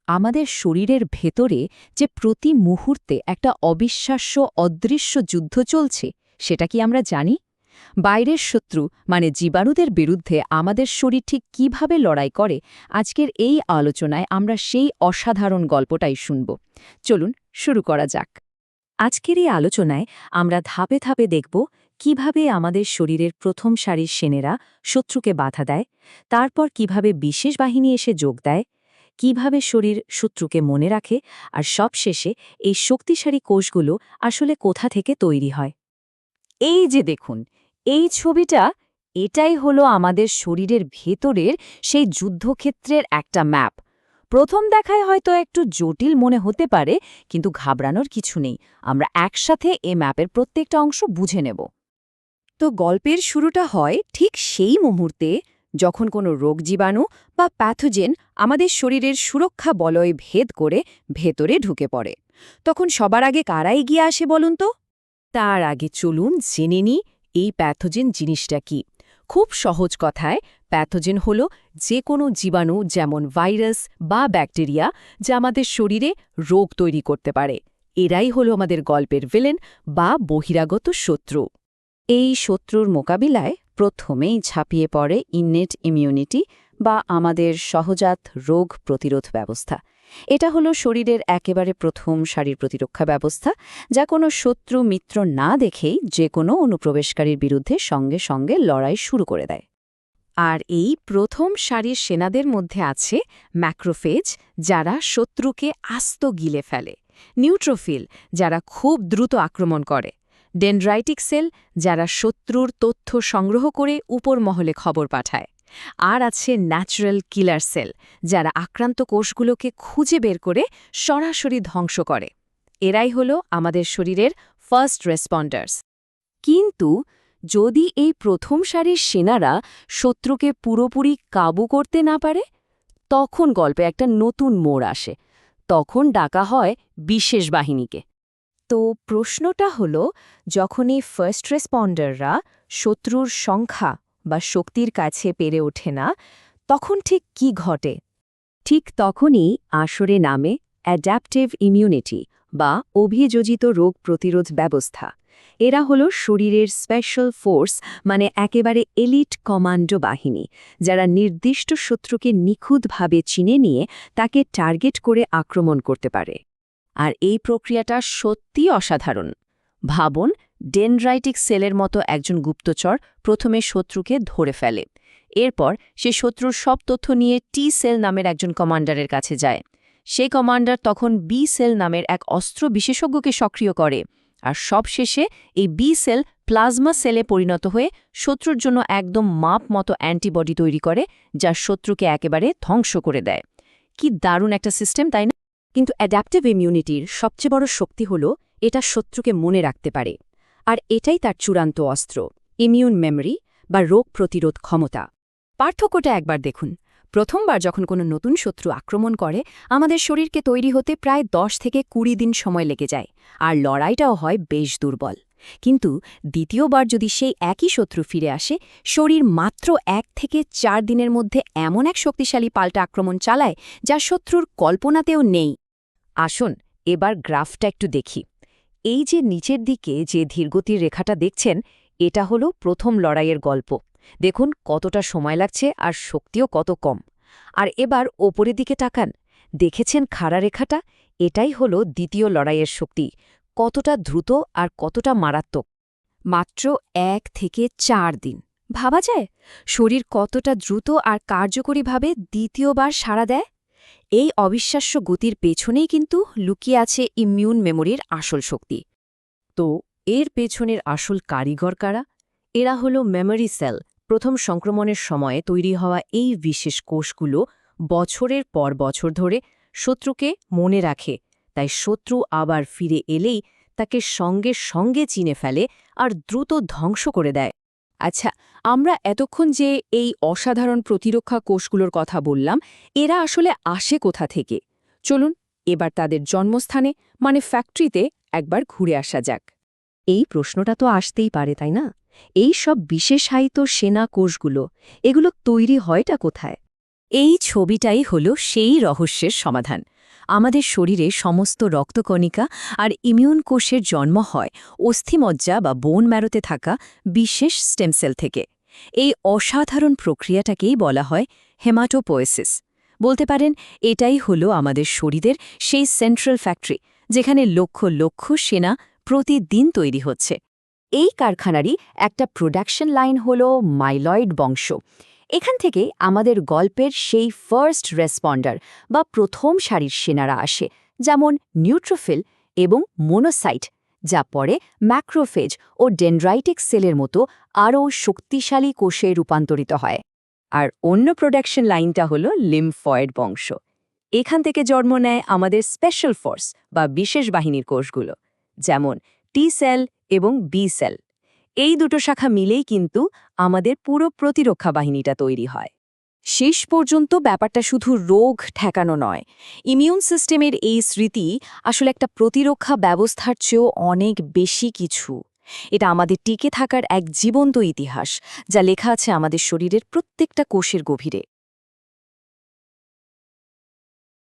আমাদের শরীরের ভেতরে যে প্রতি মুহূর্তে একটা অবিশ্বাস্য অদৃশ্য যুদ্ধ চলছে সেটা কি আমরা জানি? বাইরের শত্রু মানে জীবাণুদের বিরুদ্ধে আমাদের শরীর ঠিক কিভাবে লড়াই করে, আজকের এই আলোচনায় আমরা সেই অসাধারণ গল্পটাই শুনব। চলুন শুরু করা যাক। আজকের এই আলোচনায় আমরা ধাপে ধাপে দেখব কিভাবে আমাদের শরীরের প্রথম সারির সেনারা শত্রুকে বাধা দেয়, তারপর কিভাবে বিশেষ বাহিনী এসে যোগ দেয়, কিভাবে শরীর শত্রুকে মনে রাখে, আর সবশেষে এই শক্তিশালী কোষগুলো আসলে কোথা থেকে তৈরি হয়। এই যে দেখুন, এই ছবিটা, এটাই হলো আমাদের শরীরের ভেতরের সেই যুদ্ধক্ষেত্রের একটা ম্যাপ। প্রথম দেখায় হয়তো একটু জটিল মনে হতে পারে, কিন্তু ঘাবড়ানোর কিছু নেই। আমরা একসাথে এই ম্যাপের প্রত্যেকটা অংশ বুঝে নেব। তো গল্পের শুরুটা হয় ঠিক সেই মুহূর্তে যখন কোনো রোগ জীবাণু বা প্যাথোজেন আমাদের শরীরের সুরক্ষা বলয় ভেদ করে ভেতরে ঢুকে পড়ে। তখন সবার আগে কারা এগিয়ে আসে বলুন তো? তার আগে চলুন জেনে নিই এই প্যাথোজেন জিনিসটা কি। খুব সহজ কথায়, প্যাথোজেন হল যে কোনো জীবাণু, যেমন ভাইরাস বা ব্যাকটেরিয়া, যা আমাদের শরীরে রোগ তৈরি করতে পারে। এরাই হলো আমাদের গল্পের ভিলেন বা বহিরাগত শত্রু। এই শত্রুর মোকাবিলায় প্রথমেই ঝাঁপিয়ে পড়ে ইননেট ইমিউনিটি বা আমাদের সহজাত রোগ প্রতিরোধ ব্যবস্থা। এটা হলো শরীরের একেবারে প্রথম সারির প্রতিরক্ষা ব্যবস্থা, যা কোনো শত্রু মিত্র না দেখেই যে কোনো অনুপ্রবেশকারীর বিরুদ্ধে সঙ্গে সঙ্গে লড়াই শুরু করে দেয়। আর এই প্রথম সারির সেনাদের মধ্যে আছে ম্যাক্রোফেজ, যারা শত্রুকে আস্ত গিলে ফেলে; নিউট্রোফিল, যারা খুব দ্রুত আক্রমণ করে; ডেনড্রাইটিক সেল, যারা শত্রুর তথ্য সংগ্রহ করে উপর মহলে খবর পাঠায়; আর আছে ন্যাচারাল কিলার সেল, যারা আক্রান্ত কোষগুলোকে খুঁজে বের করে সরাসরি ধ্বংস করে। এরাই হলো আমাদের শরীরের ফার্স্ট রেসপন্ডার্স। কিন্তু যদি এই প্রথম সারির সেনারা শত্রুকে পুরোপুরি কাবু করতে না পারে, তখন গল্পে একটা নতুন মোড় আসে। তখন ডাকা হয় বিশেষ বাহিনীকে। তো প্রশ্নটা হলো, যখন এই ফার্স্ট রেসপন্ডাররা শত্রুর সংখ্যা বা শক্তির কাছে পেরে ওঠে না, তখন ঠিক কি ঘটে? ঠিক তখনই আসরে নামে অ্যাডাপটিভ ইমিউনিটি বা অভিযোজিত রোগ প্রতিরোধ ব্যবস্থা। এরা হলো শরীরের স্পেশাল ফোর্স, মানে একেবারে এলিট কমান্ডো বাহিনী, যারা নির্দিষ্ট শত্রুকে নিখুঁতভাবে চিনে নিয়ে তাকে টার্গেট করে আক্রমণ করতে পারে। আর এই প্রক্রিয়াটা সত্যি অসাধারণ। ভাবুন, ডেনড্রাইটিক সেলের মতো একজন গুপ্তচর প্রথমে শত্রুকে ধরে ফেলে। এরপর সে শত্রুর সব তথ্য নিয়ে টি সেল নামের একজন কমান্ডারের কাছে যায়। সেই কমান্ডার তখন বি সেল নামের এক অস্ত্র বিশেষজ্ঞকে সক্রিয় করে। আর সবশেষে এই বি সেল প্লাজমা সেলে পরিণত হয়ে শত্রুর জন্য একদম মাপ মতো অ্যান্টিবডি তৈরি করে, যা শত্রুকে একেবারে ধ্বংস করে দেয়। কি দারুণ একটা সিস্টেম, তাই না? কিন্তু অ্যাডাপটিভ ইমিউনিটির সবচেয়ে বড় শক্তি হল এটা শত্রুকে মনে রাখতে পারে। আর এটাই তার চূড়ান্ত অস্ত্র, ইমিউন মেমরি বা রোগ প্রতিরোধ ক্ষমতা। পার্থক্যটা একবার দেখুন। প্রথমবার যখন কোনো নতুন শত্রু আক্রমণ করে, আমাদের শরীরকে তৈরি হতে প্রায় 10 থেকে 20 দিন সময় লেগে যায়, আর লড়াইটাও হয় বেশ দুর্বল। কিন্তু দ্বিতীয়বার যদি সেই একই শত্রু ফিরে আসে, শরীর মাত্র 1 থেকে 4 দিনের মধ্যে এমন এক শক্তিশালী পাল্টা আক্রমণ চালায়, যা শত্রুর কল্পনাতেও নেই। আসুন এবার গ্রাফটা একটু দেখি। এই যে নিচের দিকে যে ধীরগতির রেখাটা দেখছেন, এটা হলো প্রথম লড়াইয়ের গল্প। দেখুন কতটা সময় লাগছে আর শক্তিও কত কম। আর এবার ওপরের দিকে তাকান, দেখেছেন খাড়া রেখাটা? এটাই হলো দ্বিতীয় লড়াইয়ের শক্তি, কতটা দ্রুত আর কতটা মারাত্মক। মাত্র 1 থেকে 4 দিন। ভাবা যায় শরীর কতটা দ্রুত আর কার্যকরীভাবে দ্বিতীয়বার সাড়া দেয়? এই অবিশ্বাস্য গতির পেছনেই কিন্তু লুকিয়ে আছে ইমিউন মেমোরির আসল শক্তি। তো এর পেছনের আসল কারিগর কারা? এরা হলো মেমোরি সেল। প্রথম সংক্রমণের সময়ে তৈরি হওয়া এই বিশেষ কোষগুলো বছরের পর বছর ধরে শত্রুকে মনে রাখে। তাই শত্রু আবার ফিরে এলেই তাকে সঙ্গে সঙ্গে চিনে ফেলে আর দ্রুত ধ্বংস করে দেয়। আচ্ছা, আমরা এতক্ষণ যে এই অসাধারণ প্রতিরক্ষা কোষগুলোর কথা বললাম, এরা আসলে আসে কোথা থেকে? চলুন এবার তাদের জন্মস্থানে মানে ফ্যাক্টরিতে একবার ঘুরে আসা যাক। এই প্রশ্নটা তো আসতেই পারে, তাই না? এই সব বিশেষায়িত সেনা কোষগুলো, এগুলো তৈরি হয়টা কোথায়? এই ছবিটাই হলো সেই রহস্যের সমাধান। আমাদের শরীরে সমস্ত রক্তকণিকা আর ইমিউন কোষের জন্ম হয় অস্থিমজ্জা বা বোন ম্যারোতে থাকা বিশেষ স্টেম সেল থেকে। এই অসাধারণ প্রক্রিয়াটাকেই বলা হয় হেমাটোপোয়েসিস। বলতে পারেন এটাই হলো আমাদের শরীরের সেই সেন্ট্রাল ফ্যাক্টরি, যেখানে লক্ষ লক্ষ সেনা প্রতিদিন তৈরি হচ্ছে। এই কারখানারই একটা প্রোডাকশন লাইন হলো মাইলয়েড বংশ। এখান থেকে আমাদের গল্পের সেই ফার্স্ট রেসপন্ডার বা প্রথম সারির সেনারা আসে, যেমন নিউট্রোফিল এবং মোনোসাইট, যা পরে ম্যাক্রোফেজ ও ডেনড্রাইটিক সেলের মতো আরও শক্তিশালী কোষে রূপান্তরিত হয়। আর অন্য প্রোডাকশন লাইনটা হলো লিম্ফয়েড বংশ। এখান থেকে জন্ম নেয় আমাদের স্পেশাল ফোর্স বা বিশেষ বাহিনীর কোষগুলো, যেমন টি সেল এবং বি সেল। এই দুটো শাখা মিলেই কিন্তু আমাদের পুরো প্রতিরক্ষা বাহিনীটা তৈরি হয়। শেষ পর্যন্ত ব্যাপারটা শুধু রোগ ঠেকানো নয়, ইমিউন সিস্টেমের এই স্মৃতি আসলে একটা প্রতিরক্ষা ব্যবস্থার চেয়েও অনেক বেশি কিছু। এটা আমাদের টিকে থাকার এক জীবন্ত ইতিহাস, যা লেখা আছে আমাদের শরীরের প্রত্যেকটা কোষের গভীরে।